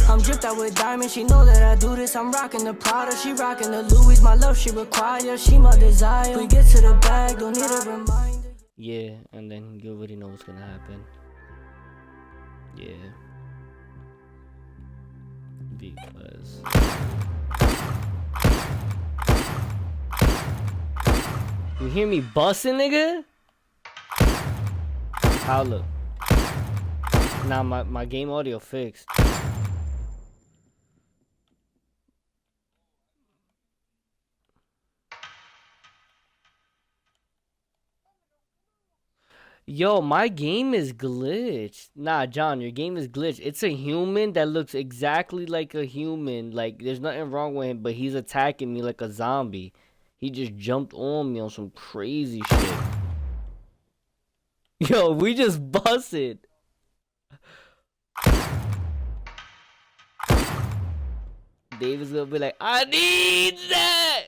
I'm dripped out with diamonds, she know that I do this. I'm rocking the Prada, she rocking the Louis. My love she require, she my desire. We get to the bag, don't need a reminder. Yeah, and then you already know what's gonna happen. Yeah. Because you hear me busting, nigga? How look? Nah, my game audio fixed. Yo, my game is glitched. Nah, John, your game is glitched. It's a human that looks exactly like a human. Like, there's nothing wrong with him, but he's attacking me like a zombie. He just jumped on me on some crazy shit. Yo, we just busted. David's gonna be like, I need that!